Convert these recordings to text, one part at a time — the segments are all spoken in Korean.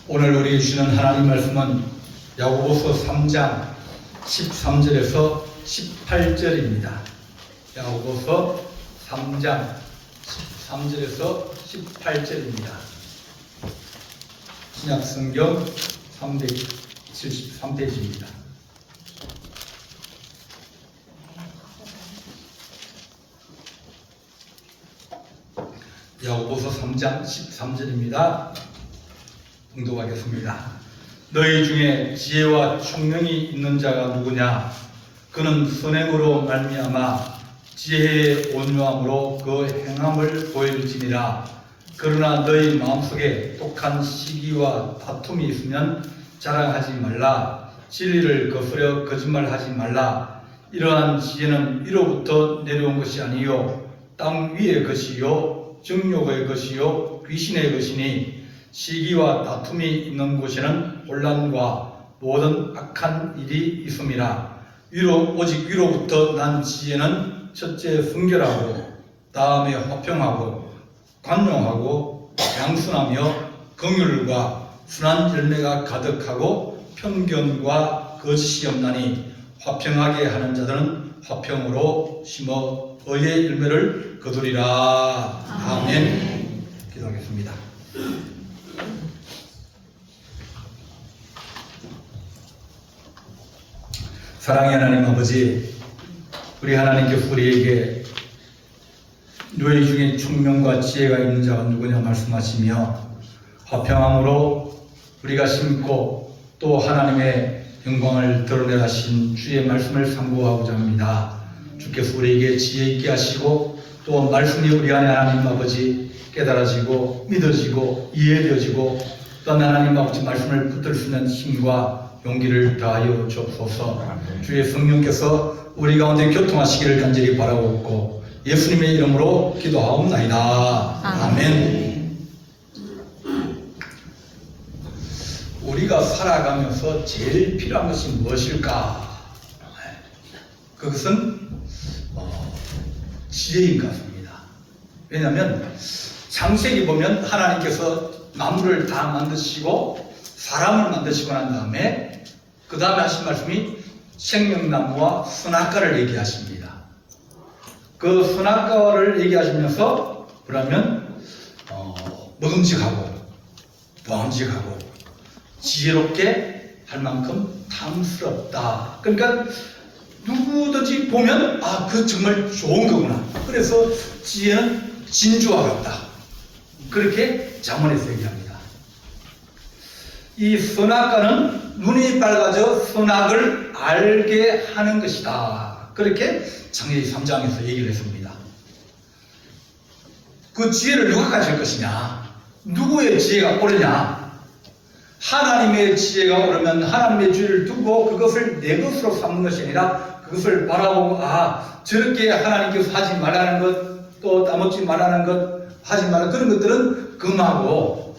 오늘 우리 주시는 하나님 말씀은 야고보서 3장 13절에서 18절입니다. 야고보서 3장 13절에서 18절입니다. 신약성경 373페이지입니다. 야고보서 3장 13절입니다. 봉독하겠습니다. 너희 중에 지혜와 총명이 있는 자가 누구냐? 그는 선행으로 말미암아 지혜의 온유함으로 그 행함을 보일지니라. 그러나 너희 마음속에 독한 시기와 다툼이 있으면 자랑하지 말라. 진리를 거스려 거짓말하지 말라. 이러한 지혜는 위로부터 내려온 것이 아니요 땅 위의 것이요 정욕의 것이요 귀신의 것이니 시기와 다툼이 있는 곳에는 혼란과 모든 악한 일이 있음이라. 오직 위로부터 난 지혜는 첫째 순결하고 다음에 화평하고 관용하고 양순하며 긍휼과 순한 열매가 가득하고 편견과 거짓이 없나니 화평하게 하는 자들은 화평으로 심어 의의 열매를 거두리라. 아멘. 기도하겠습니다. 사랑의 하나님 아버지, 우리 하나님께서 우리에게 너희 중에 총명과 지혜가 있는 자가 누구냐 말씀하시며 화평함으로 우리가 심고 또 하나님의 영광을 드러내라 하신 주의 말씀을 상고하고자 합니다. 주께서 우리에게 지혜 있게 하시고 또 말씀이 우리 안에 하나님 아버지 깨달아지고 믿어지고 이해되어지고 또 하나님 아버지 말씀을 붙들 수 있는 힘과 용기를 다하여 주옵소서. 주의 성령께서 우리 가운데 교통하시기를 간절히 바라옵고 예수님의 이름으로 기도하옵나이다. 아멘. 우리가 살아가면서 제일 필요한 것이 무엇일까? 그것은 지혜인 것 같습니다. 왜냐하면 창세기 보면 하나님께서 나무를 다 만드시고 사람을 만드시고 난 다음에 그 다음에 하신 말씀이 생명나무와 선악과를 얘기하십니다. 그 선악과를 얘기하시면서 그러면 먹음직하고 보암직하고 지혜롭게 할 만큼 탐스럽다. 그러니까 누구든지 보면 그 정말 좋은 거구나. 그래서 지혜는 진주와 같다. 그렇게 잠언에서 얘기합니다. 이 선악과는 눈이 밝아져 선악을 알게 하는 것이다. 그렇게 창세기 3장에서 얘기를 했습니다. 그 지혜를 누가 가질 것이냐? 누구의 지혜가 옳으냐? 하나님의 지혜가 옳으면 하나님의 지혜를 두고 그것을 내 것으로 삼는 것이 아니라 그것을 바라보고 저렇게 하나님께서 하지 말라는 것, 또 따먹지 말라는 것, 하지 말라는 그런 것들은 금하고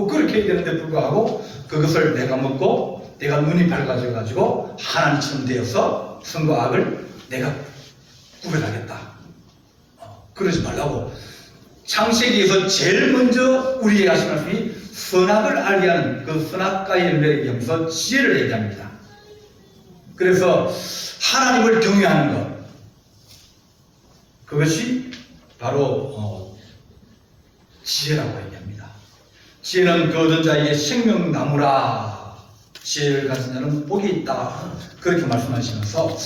그렇게 되는데 불구하고 그것을 내가 먹고 내가 눈이 밝아져 가지고 하나님처럼 되어서 선과 악을 내가 구별하겠다. 그러지 말라고 창세기에서 제일 먼저 우리에게 하신 말씀이 선악을 알게 하는 그 선악과의 열매를 얘기하면서 지혜를 얘기합니다. 그래서 하나님을 경외하는 것, 그것이 바로 지혜라고 얘기합니다. 지혜는 그 얻은 자에게 생명나무라. 지혜를 가진 자는 복이 있다. 그렇게 말씀하시면서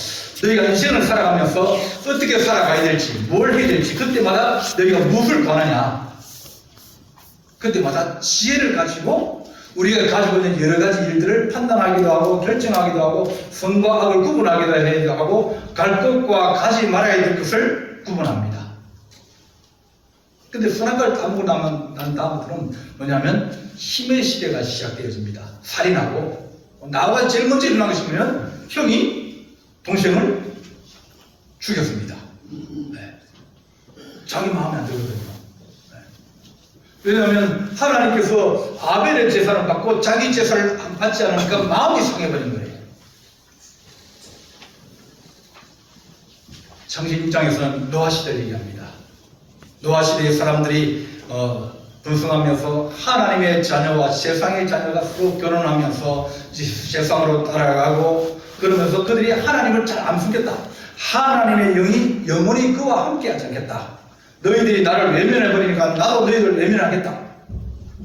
너희가 인생을 살아가면서 어떻게 살아가야 될지, 뭘 해야 될지 그때마다 너희가 무엇을 구하느냐, 그때마다 지혜를 가지고 우리가 가지고 있는 여러 가지 일들을 판단하기도 하고 결정하기도 하고 선과 악을 구분하기도 하고 갈 것과 가지 말아야 될 것을 구분합니다. 근데 선악과를 다 먹고 난 다음부터는 뭐냐면 힘의 시대가 시작되어집니다. 살인하고 나와 제일 먼저 일어난 것이 뭐냐면 형이 동생을 죽였습니다. 네. 자기 마음에 안 들거든요. 왜냐하면 하나님께서 아벨의 제사를 받고 자기 제사를 안 받지 않으니까 마음이 상해버린 거예요. 창세기 6장에서는 노아 시대를 얘기합니다. 노아 시대의 사람들이 번성하면서 하나님의 자녀와 세상의 자녀가 서로 결혼하면서 세상으로 따라가고 그러면서 그들이 하나님을 잘 안 숨겼다. 하나님의 영이 영원히 그와 함께 하지 않겠다. 너희들이 나를 외면해버리니까 나도 너희들을 외면하겠다.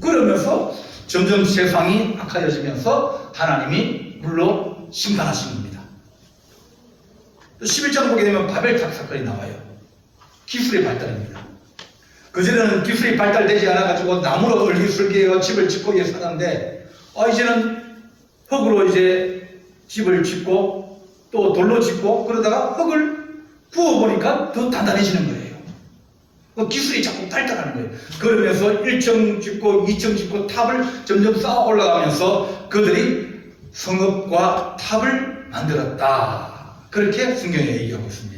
그러면서 점점 세상이 악화여지면서 하나님이 물로 심판하신 겁니다. 11장 보게 되면 바벨탑 사건이 나와요. 기술의 발달입니다. 그전에는 기술이 발달되지 않아가지고 나무로 얼기설기해서 집을 짓고 살았는데 이제는 흙으로 이제 집을 짓고 또 돌로 짓고 그러다가 흙을 부어보니까 더 단단해지는 거예요. 기술이 자꾸 발달하는 거예요. 그러면서 1층 짓고 2층 짓고 탑을 점점 쌓아 올라가면서 그들이 성읍과 탑을 만들었다. 그렇게 성경에 얘기하고 있습니다.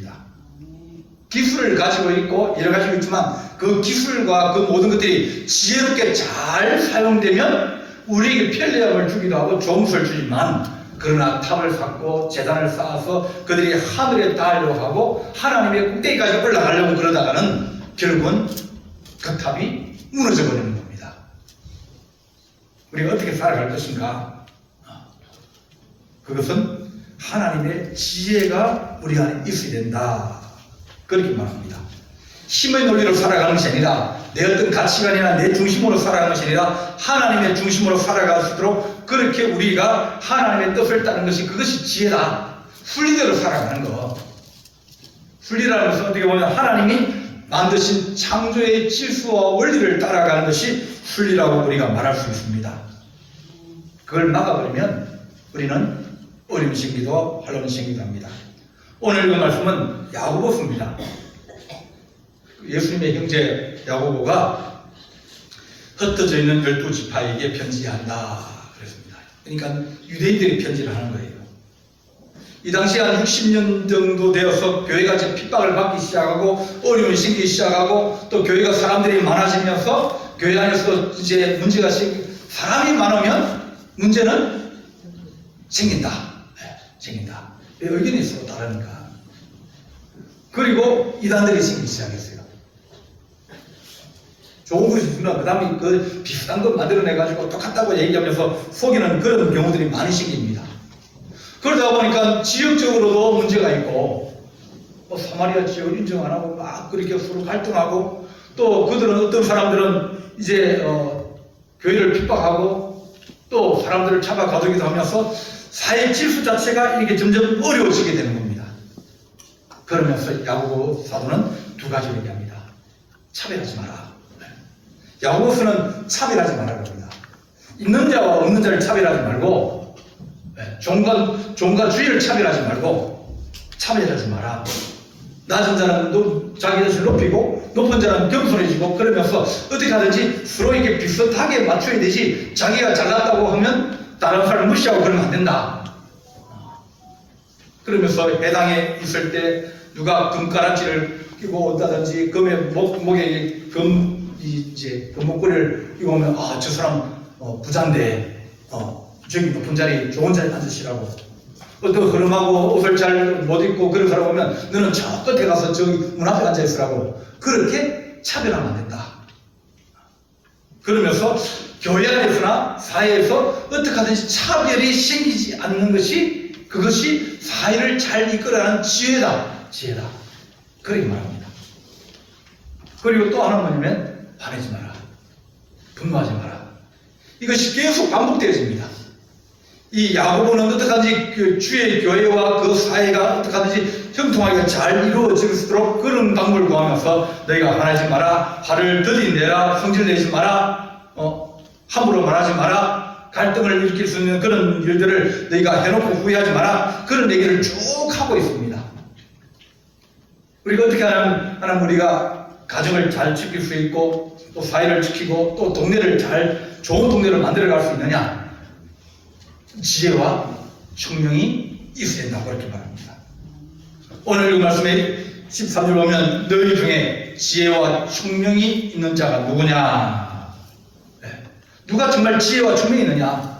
기술을 가지고 있고 여러 가지가 있지만 그 기술과 그 모든 것들이 지혜롭게 잘 사용되면 우리에게 편리함을 주기도 하고 좋은 것을 주지만 그러나 탑을 쌓고 제단을 쌓아서 그들이 하늘에 닿으려고 하고 하나님의 꼭대기까지 올라가려고 그러다가는 결국은 그 탑이 무너져 버리는 겁니다. 우리가 어떻게 살아갈 것인가? 그것은 하나님의 지혜가 우리 안에 있어야 된다. 그렇게 말합니다. 힘의 논리로 살아가는 것이 아니라 내 어떤 가치관이나 내 중심으로 살아가는 것이 아니라 하나님의 중심으로 살아갈 수 있도록 그렇게 우리가 하나님의 뜻을 따르는 것이 그것이 지혜다. 순리대로 살아가는 것. 순리라는 것은 어떻게 보면 하나님이 만드신 창조의 질서와 원리를 따라가는 것이 순리라고 우리가 말할 수 있습니다. 그걸 막아버리면 우리는 어려움이 생기고 혼란이 생기기도 합니다. 오늘 그 말씀은 야고보서입니다. 예수님의 형제 야고보가 흩어져 있는 12지파에게 편지한다 그랬습니다. 그러니까 유대인들이 편지를 하는 거예요. 이 당시에 한 60년 정도 되어서 교회가 이제 핍박을 받기 시작하고 어려움이 생기기 시작하고 또 교회가 사람들이 많아지면서 교회 안에서 이제 문제가 사람이 많으면 문제는 생긴다. 생긴다. 의견이 서로 다르니까. 그리고 이단들이 생기기 시작했어요. 좋은 것이 있으면 그 다음에 그 비슷한 것 만들어내가지고 똑같다고 얘기하면서 속이는 그런 경우들이 많이 생깁니다. 그러다 보니까 지역적으로도 문제가 있고 사마리아 지역을 인정 안 하고 막 그렇게 서로 갈등하고 또 그들은 어떤 사람들은 이제 교회를 핍박하고 또 사람들을 잡아 가두기도 하면서 사회 질서 자체가 이렇게 점점 어려워지게 되는 겁니다. 그러면서 야고보 사도는 두 가지를 얘기합니다. 차별하지 마라. 야고보서는 차별하지 말라고 합니다. 있는 자와 없는 자를 차별하지 말고 종과 주의를 차별하지 말고 차별하지 마라. 낮은 자는 자기 자신을 높이고 높은 자는 겸손해지고 그러면서 어떻게 하든지 서로에게 비슷하게 맞춰야 되지 자기가 잘났다고 하면 다른 사람을 무시하고 그러면 안 된다. 그러면서 해당에 있을 때 누가 금가락지를 끼고 온다든지 목에 금목걸이를 끼고 오면 저 사람 부자인데 저기 높은 자리 좋은 자리에 앉으시라고. 또 흐름하고 옷을 잘 못 입고 그런 사람 오면 너는 저 끝에 가서 저기 문 앞에 앉아 있으라고. 그렇게 차별하면 안 된다. 그러면서 교회 안에서나 사회에서 어떻게 하든지 차별이 생기지 않는 것이 그것이 사회를 잘 이끌어가는 지혜다. 지혜다. 그렇게 말합니다. 그리고 또 하나 뭐냐면 화내지 마라. 분노하지 마라. 이것이 계속 반복되어집니다. 이 야고보는 어떡하든지 그 주의 교회와 그 사회가 어떡하든지 형통하게 잘 이루어질 수 있도록 그런 방법을 구하면서 너희가 화내지 마라. 화를 들이내라. 성질내지 마라. 함부로 말하지 마라. 갈등을 일으킬 수 있는 그런 일들을 너희가 해놓고 후회하지 마라. 그런 얘기를 쭉 하고 있습니다. 우리가 어떻게 하면 우리가 가정을 잘 지킬 수 있고 또 사회를 지키고 또 동네를 좋은 동네를 만들어갈 수 있느냐? 지혜와 총명이 있어야 된다고 그렇게 말합니다. 오늘 이 말씀에 13절 보면 너희 중에 지혜와 총명이 있는 자가 누구냐? 누가 정말 지혜와 총명이 있느냐?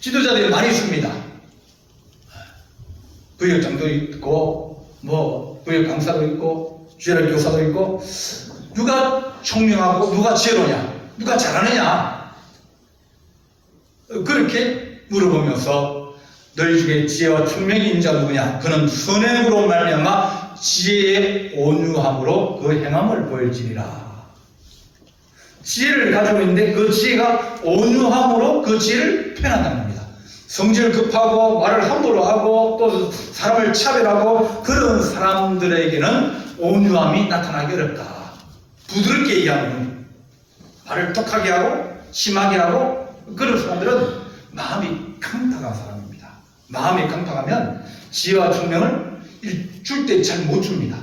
지도자들이 많이 있습니다. 부역장도 있고 부역 강사도 있고 주일학 교사도 있고 누가 총명하고 누가 지혜로냐? 누가 잘하느냐? 그렇게 물어보면서 너희 중에 지혜와 총명이 있는 자가 누구냐? 그는 선행으로 말미암아 지혜의 온유함으로 그 행함을 보일지니라. 지혜를 가지고 있는데 그 지혜가 온유함으로 그 지혜를 표현한다는 겁니다. 성질 급하고 말을 함부로 하고 또 사람을 차별하고 그런 사람들에게는 온유함이 나타나기 어렵다. 부드럽게 얘기하는 말을 독하게 하고 심하게 하고 그런 사람들은 마음이 강팍한 사람입니다. 마음이 강팍하면 지혜와 총명을 줄 때 잘 못 줍니다.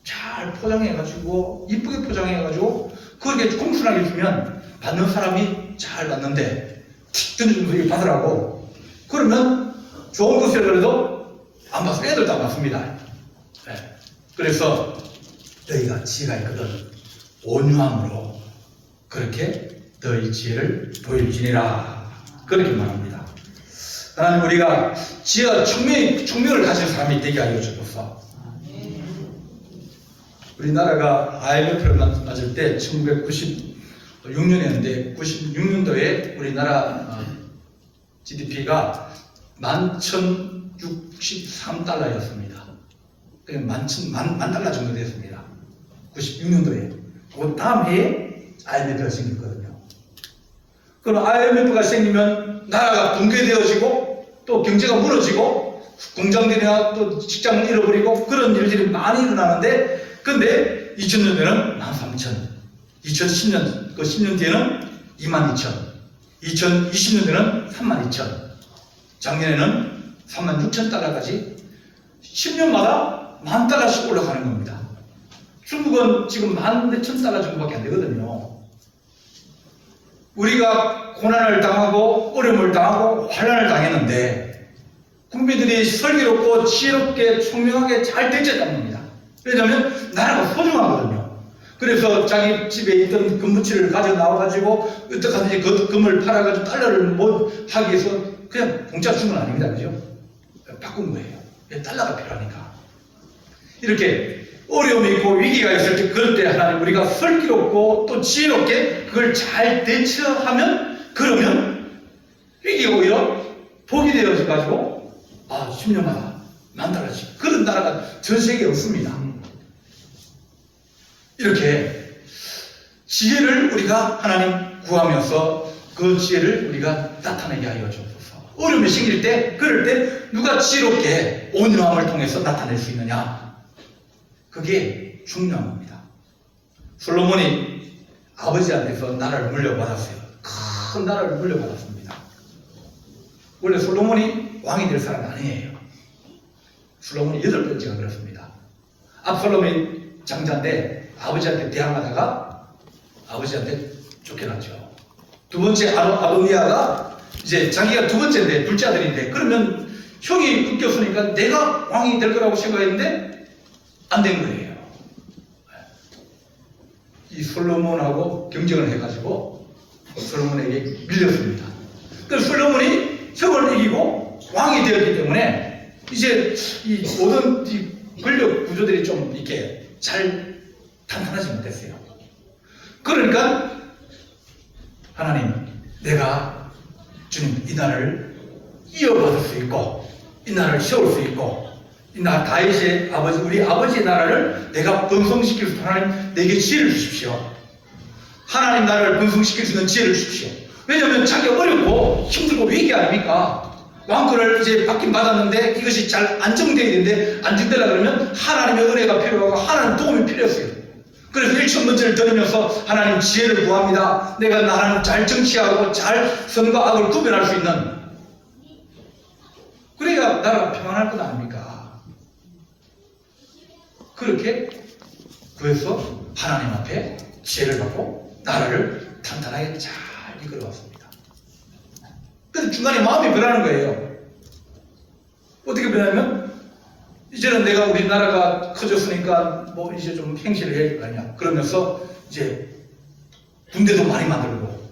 잘 포장해가지고 이쁘게 포장해가지고 그렇게 공손하게 주면 받는 사람이 잘 받는데 틱 던져주면서 이거 받으라고 그러면 좋은 것이라도 안 받으면 애들도 안 받습니다. 네. 그래서 너희가 지혜가 있거든 온유함으로 그렇게 너희 지혜를 보일지니라 그렇게 말합니다. 하나님 우리가 지혜와 총명을 가진 사람이 되게 하여 주옵소서. 우리나라가 IMF를 맞을 때 1996년이었는데 96년도에 우리나라 GDP가 11,063달러였습니다. 만 달러 정도 됐습니다. 96년도에. 그 다음 해에 IMF가 생겼거든요. 그럼 IMF가 생기면 나라가 붕괴되어지고 또 경제가 무너지고 공장들이나 또 직장을 잃어버리고 그런 일들이 많이 일어나는데 근데 2000년에는 13,000, 2010년, 그 10년 뒤에는 22,000, 2020년에는 32,000, 작년에는 36,000달러까지 10년마다 10,000달러씩 올라가는 겁니다. 중국은 지금 14,000달러 정도밖에 안 되거든요. 우리가 고난을 당하고 어려움을 당하고 환난을 당했는데 국민들이 슬기롭고 지혜롭게 총명하게 잘 대처했단 겁니다. 왜냐하면 나라가 소중하거든요. 그래서 자기 집에 있던 금부치를 가져 나와가지고 어떻게 하든지 그 금을 팔아가지고 달러를 못 하기 위해서 그냥 공짜 준 건 아닙니다. 그죠? 바꾼 거예요. 달러가 필요하니까. 이렇게 어려움이 있고 위기가 있을 때 그럴 때 하나님 우리가 슬기롭고 또 지혜롭게 그걸 잘 대처하면 그러면 위기가 오히려 복이 되어가지고 10년마다 10,000달러씩 그런 나라가 전 세계에 없습니다. 이렇게 지혜를 우리가 하나님 구하면서 그 지혜를 우리가 나타내게 하여 주옵소서. 어려움이 생길 때 그럴 때 누가 지혜롭게 온유함을 통해서 나타낼 수 있느냐 그게 중요한 겁니다. 솔로몬이 아버지한테서 나라를 물려받았어요. 큰 나라를 물려받았습니다. 원래 솔로몬이 왕이 될 사람이 아니에요. 솔로몬이 8번째가 그렇습니다. 압살롬이 장자인데 아버지한테 대항하다가 아버지한테 쫓겨났죠. 두 번째 아도니아가 이제 자기가 두 번째인데 둘째 아들인데 그러면 형이 웃겼으니까 내가 왕이 될 거라고 생각했는데 안 된 거예요. 이 솔로몬하고 경쟁을 해가지고 솔로몬에게 밀렸습니다. 그래서 솔로몬이 형을 이기고 왕이 되었기 때문에 이제 이 모든 이 권력 구조들이 좀 이렇게 잘 탄탄하지 못했어요. 그러니까 하나님 내가 주님 이 나라를 이어받을 수 있고 이 나라를 세울 수 있고 이 나라 다윗의 아버지 우리 아버지의 나라를 내가 번성시킬 수 있는 하나님 내게 지혜를 주십시오. 하나님 나라를 번성시킬 수 있는 지혜를 주십시오. 왜냐하면 자기가 어렵고 힘들고 위기 아닙니까? 왕권을 이제 받긴 받았는데 이것이 잘 안정되어야 되는데 안정되려고 그러면 하나님의 은혜가 필요하고 하나님 도움이 필요했어요. 그래서 일천번째를 드리면서 하나님 지혜를 구합니다. 내가 나라를 잘 정치하고 잘 선과 악을 구별할 수 있는 그래야 나라가 평안할 것 아닙니까? 그렇게 구해서 하나님 앞에 지혜를 받고 나라를 탄탄하게 잘 이끌어왔습니다. 근데 중간에 마음이 변하는 거예요. 어떻게 변하냐면 이제는 내가 우리나라가 커졌으니까 뭐 이제 좀 행실을 해야 될 거 아니야. 그러면서 이제 군대도 많이 만들고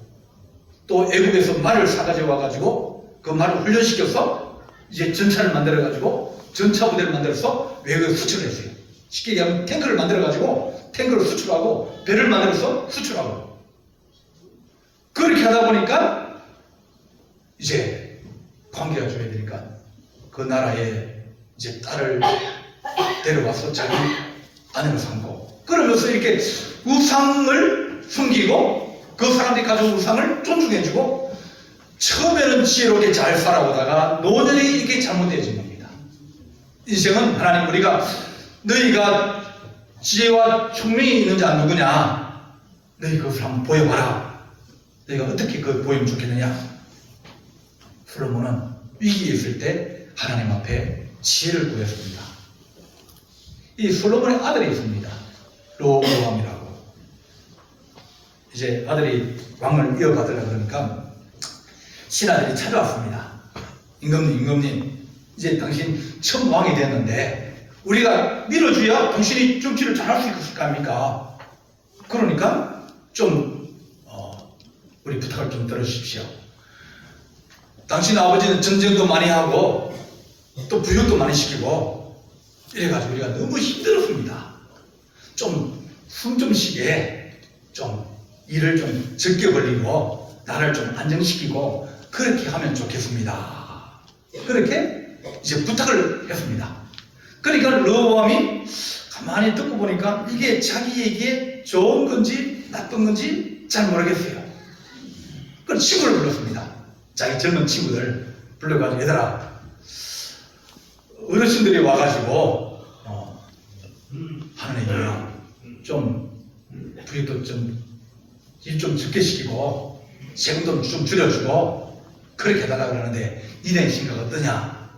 또 애국에서 말을 사가지고 와가지고 그 말을 훈련시켜서 이제 전차를 만들어가지고 전차 부대를 만들어서 외국에 수출을 했어요. 쉽게 얘기하면 탱크를 만들어가지고 탱크를 수출하고 배를 만들어서 수출하고 그렇게 하다 보니까 이제 관계가 줘야 되니까 그 나라에 이제 딸을 데려와서 자기 아내로 삼고, 그러면서 이렇게 우상을 숨기고 그 사람들이 가져온 우상을 존중해주고, 처음에는 지혜롭게 잘 살아오다가 노년이 이렇게 잘못되어진 겁니다. 인생은 하나님, 우리가 너희가 지혜와 총명이 있는 자 누구냐, 너희 그것을 한번 보여봐라. 너희가 어떻게 그 보이면 좋겠느냐. 솔로몬은 위기에 있을 때 하나님 앞에 지혜를 구했습니다. 이 솔로몬의 아들이 있습니다. 로보암이라고. 이제 아들이 왕을 이어가더라 그러니까 신하들이 찾아왔습니다. 임금님, 이제 당신 처음 왕이 됐는데 우리가 밀어줘야 당신이 정치를 잘할 수 있을 거 아닙니까? 그러니까 좀 우리 부탁을 좀 들어주십시오. 당신 아버지는 전쟁도 많이 하고 또 부역도 많이 시키고 이래가지고 우리가 너무 힘들었습니다. 좀 숨 좀 쉬게 좀 일을 좀 적게 벌리고 나를 좀 안정시키고 그렇게 하면 좋겠습니다. 그렇게 이제 부탁을 했습니다. 그러니까 르호보암이 가만히 듣고 보니까 이게 자기에게 좋은 건지 나쁜 건지 잘 모르겠어요. 그래서 친구를 불렀습니다. 자기 젊은 친구들 불러가지고, 얘들아, 어르신들이 와가지고 하는 얘기야. 좀 부익도 좀 일 좀 적게 시키고 세금도 좀 줄여주고 그렇게 해달라 그러는데 니네 생각 어떠냐?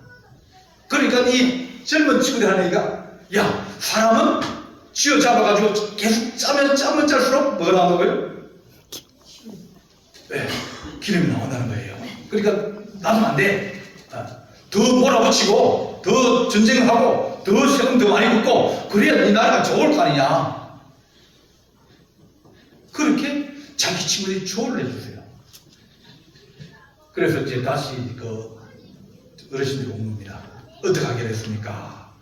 그러니까 이 젊은 친구들 하는 얘기가, 야, 사람은 쥐어 잡아가지고 계속 짜면 짤수록 뭐가 나온다고요? 네, 기름이 나온다는 거예요. 그러니까 놔두면 안 돼. 더 몰아붙이고 더 전쟁하고 더 세금 더 많이 붓고 그래야 이 나라가 좋을 거 아니냐. 그렇게 자기 친구들이 조언을 해주세요. 그래서 이제 다시 그 어르신들이 온 겁니다. 어떻게 하게 됐습니까?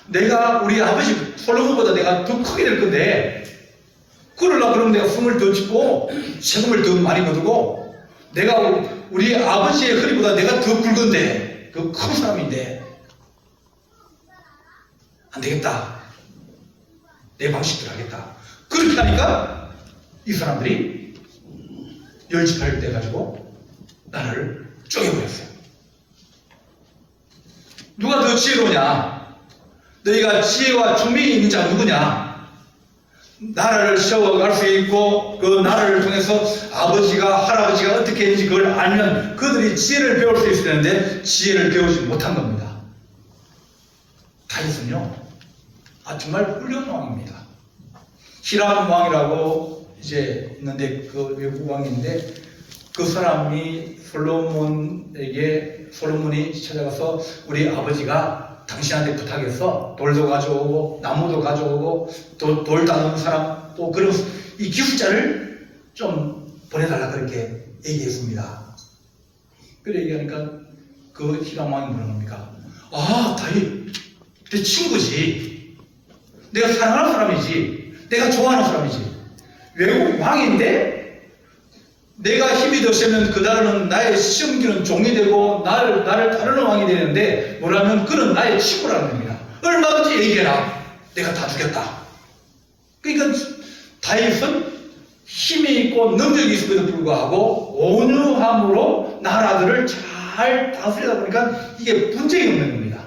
내가 우리 아버지 솔로몬보다 내가 더 크게 될 건데 그러려고 그러면 내가 숨을 더 짓고 세금을 더 많이 거두고 내가 우리 아버지의 허리보다 내가 더 굵은데 그 큰 사람인데 안 되겠다. 내 방식대로 하겠다. 그렇게 하니까 이 사람들이 열지파를 떼가지고 나라를 쪼개버렸어요. 누가 더 지혜로우냐? 너희가 지혜와 총명이 있는 자가 누구냐? 나라를 세워갈 수 있고 그 나라를 통해서 아버지가 할아버지가 어떻게 했는지 그걸 알면 그들이 지혜를 배울 수 있었는데 지혜를 배우지 못한 겁니다. 다윗은요, 정말 훌륭한 왕입니다. 히람 왕이라고 이제 있는데 그 외국 왕인데 그 사람이 솔로몬이 찾아가서 우리 아버지가 당신한테 부탁해서 돌도 가져오고 나무도 가져오고 또 돌 다루는 사람 또 그런 이 기술자를 좀 보내달라 그렇게 얘기했습니다. 그래 얘기하니까 그 히람 왕이 뭐라 합니까? 다윗 내 친구지. 내가 사랑하는 사람이지. 내가 좋아하는 사람이지. 외국 왕인데 내가 힘이 더 세면 그 나라는 나의 시험기는 종이 되고 나를 따르는 왕이 되는데 뭐라면 그는 나의 친구라는 겁니다. 얼마든지 얘기해라. 내가 다 주겠다. 그러니까 다윗은 힘이 있고 능력이 있음에도 불구하고 온유함으로 나라들을 잘 다스리다 보니까 이게 분쟁이 없는 겁니다.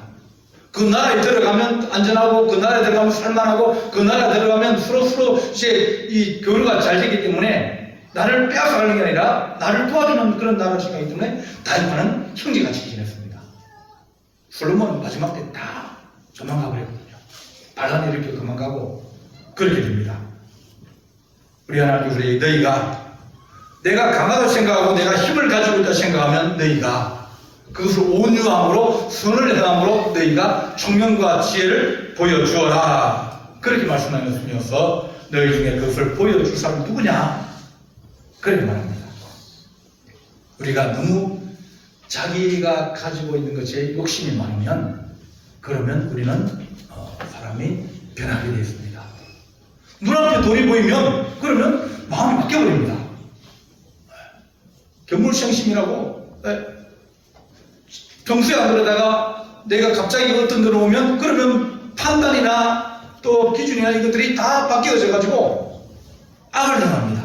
그 나라에 들어가면 안전하고 그 나라에 들어가면 살만하고 그 나라에 들어가면 서로 이제 이 교류가 잘 되기 때문에 나를 빼앗아가는 게 아니라 나를 도와주는 그런 나라가 생기기 때문에 다윗과는 형제같이 지냈습니다. 솔로몬은 마지막 때 다 도망가 버렸거든요. 반란을 일으켜 도망가고 그렇게 됩니다. 우리 하나님, 우리 너희가 내가 강하다고 생각하고 내가 힘을 가지고 있다 생각하면 너희가 그것을 온유함으로 선을 행함으로 너희가 총명과 지혜를 보여주어라. 그렇게 말씀하셨으면서 너희 중에 그것을 보여줄 사람이 누구냐? 그렇게 말합니다. 우리가 너무 자기가 가지고 있는 것에 욕심이 많으면 그러면 우리는 사람이 변하게 되어 있습니다. 눈앞에 돌이 보이면 그러면 마음이 바뀌어버립니다. 견물생심이라고. 평소에 안 그러다가 내가 갑자기 어떤 데로 오면 그러면 판단이나 또 기준이나 이것들이 다 바뀌어져 가지고 악을 행합니다.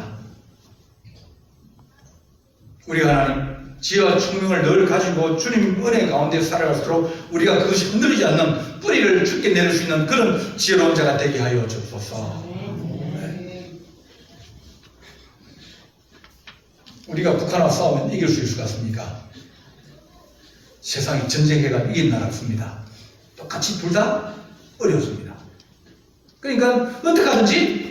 우리가 하나님 지혜와 총명을 늘 가지고 주님 은혜 가운데 살아갈수록 우리가 그것이 흔들리지 않는 뿌리를 깊게 내릴 수 있는 그런 지혜로운 자가 되게 하여 주옵소서. 네. 우리가 북한과 싸우면 이길 수 있을 것 같습니까? 세상이 전쟁해가 이긴 나라 없습니다. 똑같이 둘 다 어려워집니다. 그러니까 어떻게 하든지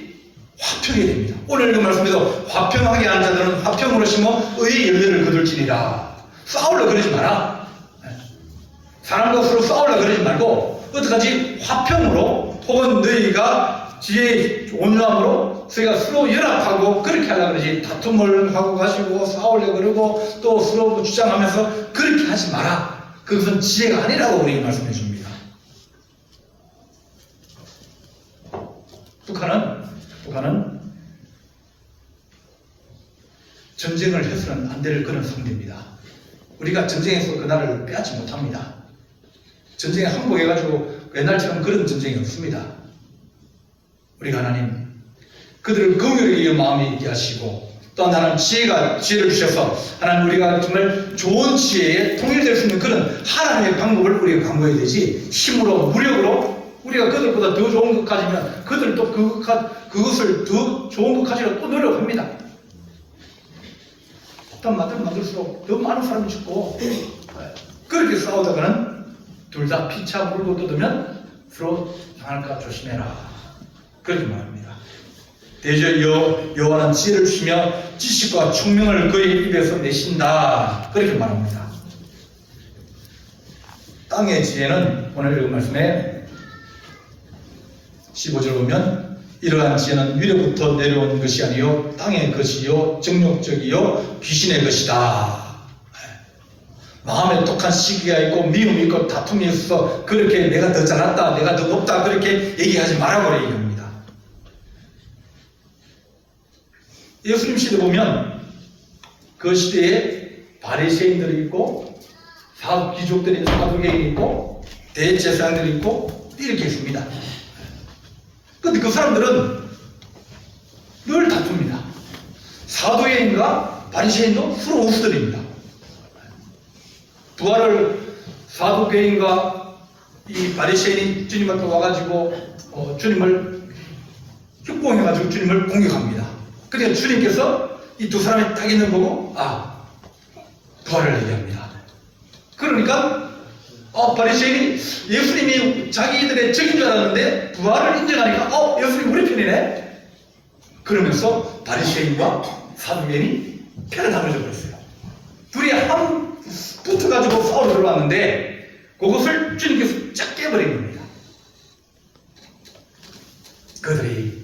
화평이 됩니다. 오늘 그 말씀에서 화평하게 하는 자들은 화평으로 심어 의의 열매를 거둘지니라. 싸우려 그러지 마라. 사람과 서로 싸우려 그러지 말고 어떡하지? 화평으로 혹은 너희가 지혜의 온유함으로 저희가 서로 연합하고 그렇게 하려고 그러지. 다툼을 하고 가시고 싸우려 그러고 또 서로 주장하면서 그렇게 하지 마라. 그것은 지혜가 아니라고 우리에게 말씀해 줍니다. 북한은 전쟁을 해서는 안 될 그런 상대입니다. 우리가 전쟁에서 그날을 빼앗지 못합니다. 전쟁에 항복해가지고 옛날처럼 그런 전쟁이 없습니다. 우리가 하나님 그들을 긍휼히 여겨 마음에 있게 하시고 또 하나는 지혜를 주셔서 하나님 우리가 정말 좋은 지혜에 통일될 수 있는 그런 하나님의 방법을 우리가 강구해야 되지 힘으로 무력으로 우리가 그들보다 더 좋은 것 가지면 그들도 그것을 더 좋은 것 가지려 또 노력합니다. 또 만들수록 더 많은 사람이 죽고 그렇게 싸우다가는 둘 다 피차 물고 뜯으면 서로 당할까 조심해라. 그렇게 말합니다. 대저 여호와는 지혜를 주시며 지식과 총명을 그의 입에서 내신다. 그렇게 말합니다. 땅의 지혜는 오늘 읽은 말씀에 15절 보면 이러한 지혜는 위로부터 내려온 것이 아니요 땅의 것이요 정욕적이요 귀신의 것이다. 마음에 독한 시기가 있고 미움이 있고 다툼이 있어 그렇게 내가 더 잘났다 내가 더 높다 그렇게 얘기하지 말라고 얘기합니다. 예수님 시대 보면 그 시대에 바리새인들이 있고 귀족들이 사두개인이 있고 대제사장들이 있고 이렇게 있습니다. 근데 그 사람들은 늘 다툽니다. 사두개인과 바리새인도 서로 우스들입니다. 부활을 사두개인과 이 바리새인이 주님 앞에 와가지고 주님을 흉봉해가지고 주님을 공격합니다. 그러니까 주님께서 이 두 사람이 딱 있는 거 보고 부활을 얘기합니다. 그러니까 바리새인이 예수님이 자기들의 적인 줄 알았는데 부활을 인정하니까 예수님 우리 편이네. 그러면서 바리새인과 사두개인이 편을 나눠져 버렸어요. 둘이 한 붙어가지고 싸우러 들어왔는데 그것을 주님께서 쫙 깨버린 겁니다. 그들이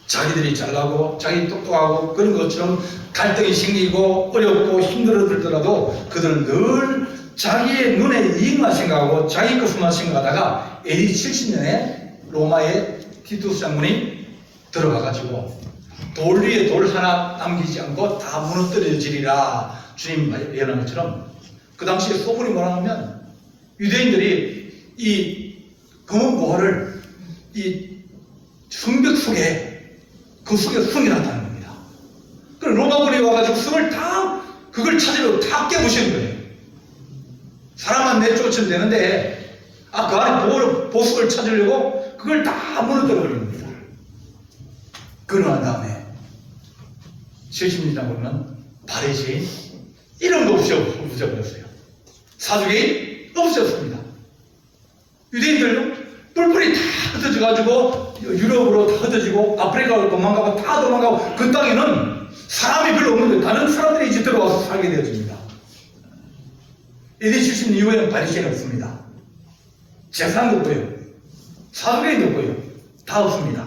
자기들이 잘나고 자기 똑똑하고 그런 것처럼 갈등이 생기고 어렵고 힘들어들더라도 그들은 늘 자기의 눈에 이익만 생각하고 자기 것만 생각하다가 AD 70년에 로마의 티투스 장군이 들어가가지고 돌 위에 돌 하나 남기지 않고 다 무너뜨려지리라 주님 예언한 것처럼 그 당시에 소문이 뭐라 하면 유대인들이 이 검은 보화를 이 성벽 속에 그 속에 숨겨놨다는 겁니다. 그럼 로마군이 와가지고 성을 다 그걸 찾으려고 다 깨부시는 거예요. 사람만 내쫓으면 되는데 그 안에 보석을 찾으려고 그걸 다 무너뜨려 버린 겁니다. 그러한 다음에 70년 보면 바리새인 이런 거 없어버렸어요. 사두개인 없어졌습니다. 유대인들도 뿔뿔이 다 흩어져가지고 유럽으로 다 흩어지고 아프리카로 도망가고 다 도망가고 그 땅에는 사람이 별로 없는데 다른 사람들이 이제 들어와서 살게 되어집니다. AD 70년 이후에는 바리새인 없습니다. 제사장도 없고요. 사두개인도 없고요. 다 없습니다.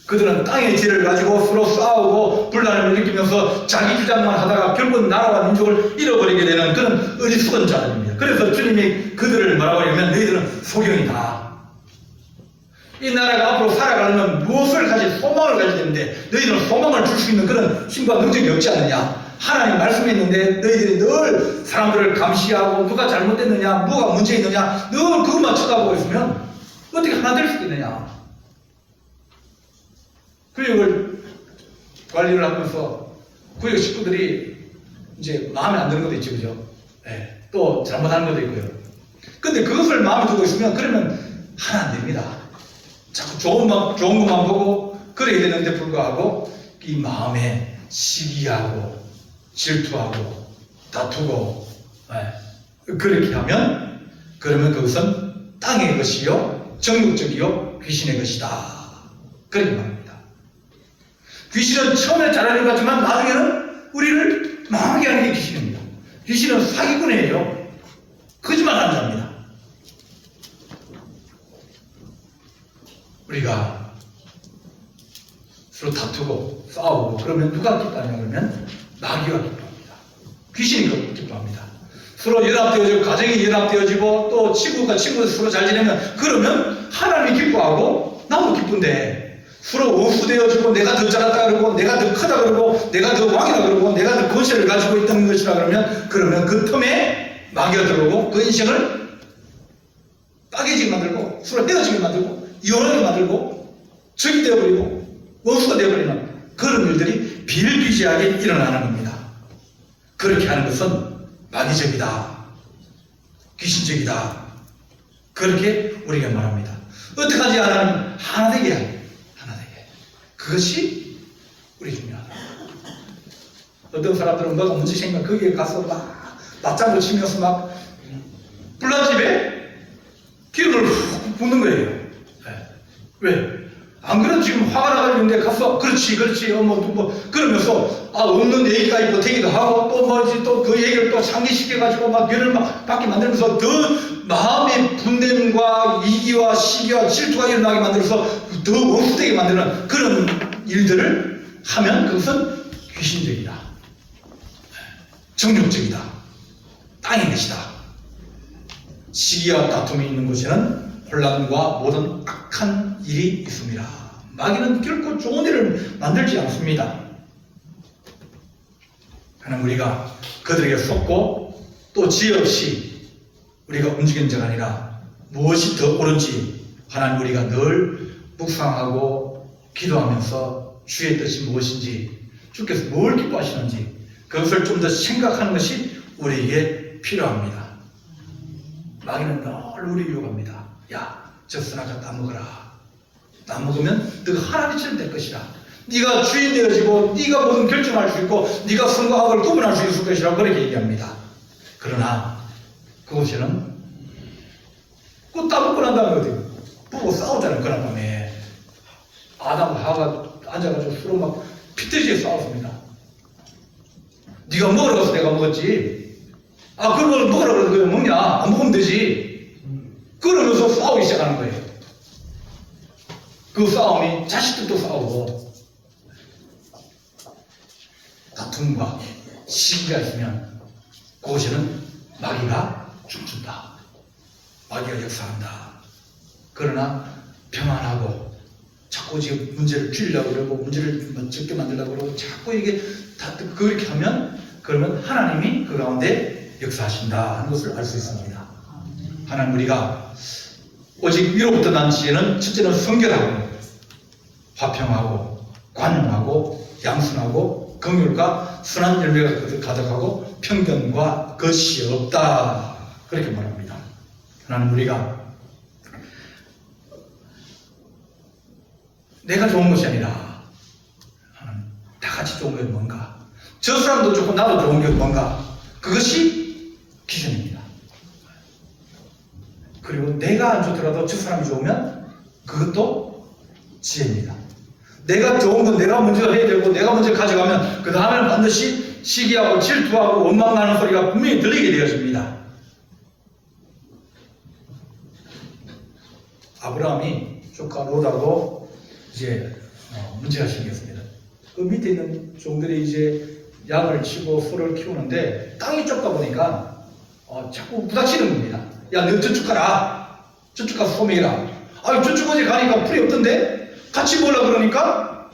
그들은 땅의 지혜를 가지고 서로 싸우고 분란을 일으키면서 자기 주장만 하다가 결국은 나라와 민족을 잃어버리게 되는 그런 어리석은 자들입니다. 그래서 주님이 그들을 뭐라고 하냐면 너희들은 소경이다. 이 나라가 앞으로 살아가려면 무엇을 소망을 가져야 되는데 너희들은 소망을 줄 수 있는 그런 힘과 능력이 없지 않느냐. 하나님 말씀이 있는데 너희들이 늘 사람들을 감시하고 누가 잘못됐느냐, 뭐가 문제 있느냐, 늘 그것만 쳐다보고 있으면 어떻게 하나 될 수 있느냐. 구역을 관리를 하면서 구역 식구들이 이제 마음에 안 드는 것도 있죠, 그죠? 네. 또 잘못하는 것도 있고요. 근데 그것을 마음에 두고 있으면 그러면 하나 안 됩니다. 자꾸 좋은 것만 보고 그래야 되는데 불구하고 이 마음에 시기하고 질투하고 다투고 그렇게 하면 그러면 그것은 땅의 것이요 정욕적이요 귀신의 것이다. 그렇게 말합니다. 귀신은 처음에 잘하는 것 같지만 나중에는 우리를 망하게 하는 게 귀신입니다. 귀신은 사기꾼이에요. 거짓말하는 자입니다. 우리가 서로 다투고 싸우고 그러면 누가 기뻐하냐 그러면 마귀가 기뻐합니다. 귀신이 기뻐합니다. 서로 연합되어지고 가정이 연합되어지고 또 친구가 서로 잘 지내면 그러면 하나님이 기뻐하고 나도 기쁜데 서로 원수되어지고 내가 더 잘났다 그러고 내가 더 크다 그러고 내가 더 왕이다 그러고 내가 더 권세를 가지고 있다는 것이라 그러면 그 틈에 마귀가 들어오고 그 인생을 빠개지게 만들고 서로 헤어지게 만들고 이혼하게 만들고 적이 되어버리고 원수가 되어버리는 그런 일들이 비일비재하게 일어나는 겁니다. 그렇게 하는 것은 마귀적이다. 귀신적이다. 그렇게 우리가 말합니다. 어떻게 하지 하나님 하나 되게 하게. 하나 되게. 그것이 우리 중요하다. 어떤 사람들은 뭐가 문제 생기면 거기에 가서 막 맞장구 치면서 막 불난집에 기름을 훅 붓는 거예요. 네. 왜? 안 그래도 지금 화가 나가지고 가서 그렇지 그러면서 없는 얘기가 있고 되기도 하고 또 뭐지 또 그 얘기를 또 상기시켜가지고 막 열을 막 받게 만들면서 더 마음의 분냄과 이기와 시기와 질투가 일어나게 만들어서 더 원수되게 만드는 그런 일들을 하면 그것은 귀신적이다. 정욕적이다. 땅의 것이다. 시기와 다툼이 있는 곳에는 혼란과 모든 악한 일이 있습니다. 마귀는 결코 좋은 일을 만들지 않습니다. 하나님 우리가 그들에게 속고 또 지혜 없이 우리가 움직이는 자가 아니라 무엇이 더 옳은지 하나님 우리가 늘 묵상하고 기도하면서 주의 뜻이 무엇인지 주께서 뭘 기뻐하시는지 그것을 좀 더 생각하는 것이 우리에게 필요합니다. 마귀는 늘 우리 유혹합니다. 야, 저 선악과 다 먹어라. 다 먹으면 너가 하나님처럼 될 것이라. 네가 주인 되어지고 네가 모든 결정할 수 있고 네가 선과 악을 구분할 수 있을 것이라고 그렇게 얘기합니다. 그러나 그곳에는 그 따먹고 난 다음에 어디 부부 싸우잖아요. 그날 밤에 아담과 하와가 앉아가지고 서로 막 피터지게 싸웠습니다. 네가 먹으러 가서 내가 먹었지. 그런 걸 먹으라 그래도 그냥 먹냐? 안 먹으면 되지. 그러면서 싸우기 시작하는 거예요. 그 싸움이 자식들도 싸우고 다툼과 시기가 있으면 그곳에는 마귀가 춤춘다. 마귀가 역사한다. 그러나 평안하고 자꾸 지금 문제를 줄이려고 그러고 문제를 적게 만들려고 그러고 자꾸 이게 그렇게 하면 그러면 하나님이 그 가운데 역사하신다 하는 것을 알 수 있습니다. 하나님 우리가 오직 위로부터 난 지혜는 첫째는 성결하고 화평하고 관용하고 양순하고 긍휼과 선한 열매가 가득하고 편견과 것이 없다 그렇게 말합니다. 하나님 우리가 내가 좋은 것이 아니라 다 같이 좋은 게 뭔가 저 사람도 좋고 나도 좋은 게 뭔가 그것이 기준입니다. 그리고 내가 안 좋더라도 저 사람이 좋으면 그것도 지혜입니다. 내가 좋은 건 내가 먼저 해야 되고 내가 먼저 가져가면 그 다음에는 반드시 시기하고 질투하고 원망하는 소리가 분명히 들리게 되어집니다. 아브라함이 조카 롯하고 이제 문제가 생겼습니다. 그 밑에 있는 종들이 이제 양을 치고 소를 키우는데 땅이 좁다 보니까 자꾸 부닥치는 겁니다. 야, 너 저쪽 가라. 저쪽 가서 소매기라. 저쪽 어제 가니까 풀이 없던데? 같이 보려고 그러니까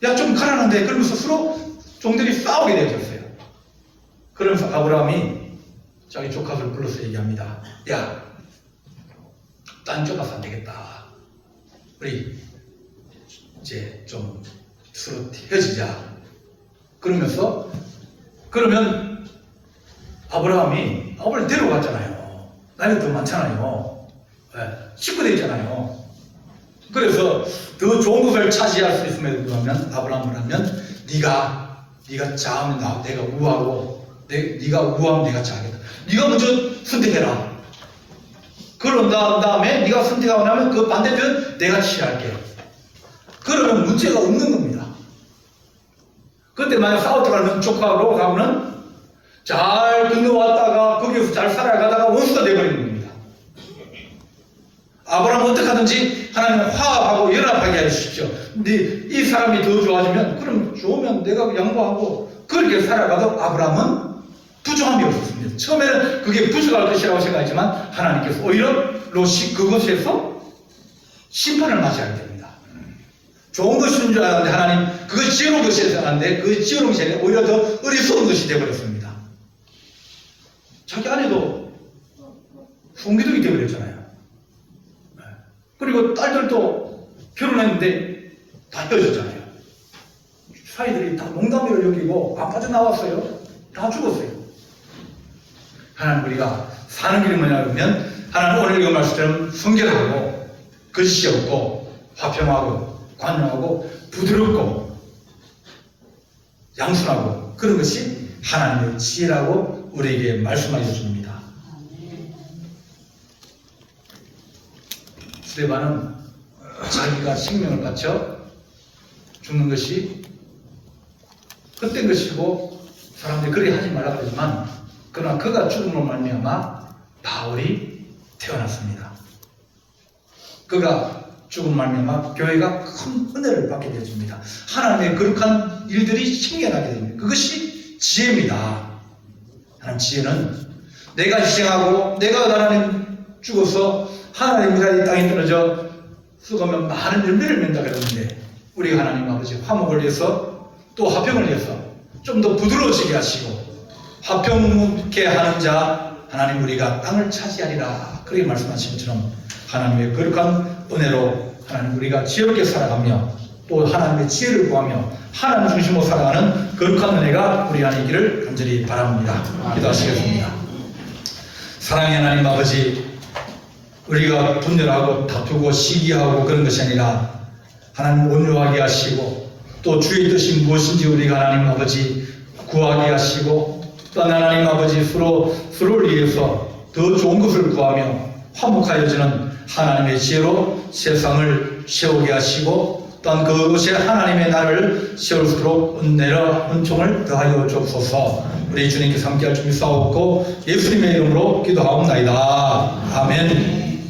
야, 좀 가라는데 그러면서 서로 종들이 싸우게 되어졌어요. 그러면서 아브라함이 자기 조카들 불러서 얘기합니다. 야, 딴 쪽 가서 안 되겠다. 우리 이제 좀 서로 헤어지자. 그러면서 그러면 아브라함이 아브를 데려갔잖아요. 나이가 더 많잖아요. 식구돼 있잖아요. 그래서 더 좋은 것을 차지할 수 있음에도 불구하고 아브라함을 하면 네가 자하면 내가 우하고 네가 우하면 내가 자하겠다. 네가 먼저 선택해라. 그런 다음에 네가 선택하고 나면 그 반대편 내가 취할게. 그러면 문제가 없는 겁니다. 그런데 만약 싸웠다가는 조카로 가면은 잘 건너왔다가 거기서 잘 살아가다가 원수가 되어버리는 겁니다. 아브라함은 어떻게 하든지 하나님은 화합하고 연합하게 해주십시오. 근데 이 사람이 더 좋아지면 그럼 좋으면 내가 양보하고 그렇게 살아가도 아브라함은 부정함이 없었습니다. 처음에는 그게 부족할 것이라고 생각했지만 하나님께서 오히려 그것에서 심판을 맞이하게 됩니다. 좋은 것인 줄 알았는데 하나님 그것이 지혜로운 것이 알았는데 그 지혜로운 것이 아니라 오히려 더 어리석은 것이 되어버렸습니다. 자기 아내도 송기둥이 되어버렸잖아요. 그리고 딸들도 결혼했는데 다 헤어졌잖아요. 사이들이 다 농담으로 여기고 안 빠져나왔어요. 다 죽었어요. 하나님 우리가 사는 길이 뭐냐 그러면 하나님 오늘 이거 말씀처럼 순결하고 거짓이 없고 화평하고 관용하고 부드럽고 양순하고 그런 것이 하나님의 지혜라고 우리에게 말씀하여 줍니다. 스데반은 자기가 생명을 바쳐 죽는 것이 헛된 것이고 사람들이 그렇게 하지 말라고 하지만 그러나 그가 죽음으로 말미암아 바울이 태어났습니다. 그가 죽음으로 말미암아 교회가 큰 은혜를 받게 되어집니다. 하나님의 거룩한 일들이 생겨나게 됩니다. 그것이 지혜입니다. 하나님 지혜는 내가 희생하고 내가 하나님 죽어서 하나님이라 이 땅에 떨어져 썩으면 많은 열매를 맺는다 그랬는데 우리가 하나님 아버지 화목을 위해서 또 화평을 위해서 좀 더 부드러워지게 하시고 화평케 하는 자 하나님 우리가 땅을 차지하리라 그렇게 말씀하신 것처럼 하나님의 거룩한 은혜로 하나님 우리가 지혜롭게 살아가며 또 하나님의 지혜를 구하며 하나님 중심으로 살아가는 거룩한 은혜가 우리 안에 있기를 간절히 바랍니다. 기도하시겠습니다. 사랑의 하나님 아버지 우리가 분열하고 다투고 시기하고 그런 것이 아니라 하나님 온유하게 하시고 또 주의 뜻이 무엇인지 우리가 하나님 아버지 구하게 하시고 또 하나님 아버지 서로를 위해서 더 좋은 것을 구하며 화목하여지는 하나님의 지혜로 세상을 세우게 하시고 또한 그것에 하나님의 나라를 세울수록 은혜와 은총을 더하여 주옵소서. 우리 주님께서 함께할 준비 싸웠고 예수님의 이름으로 기도하옵나이다. 아멘.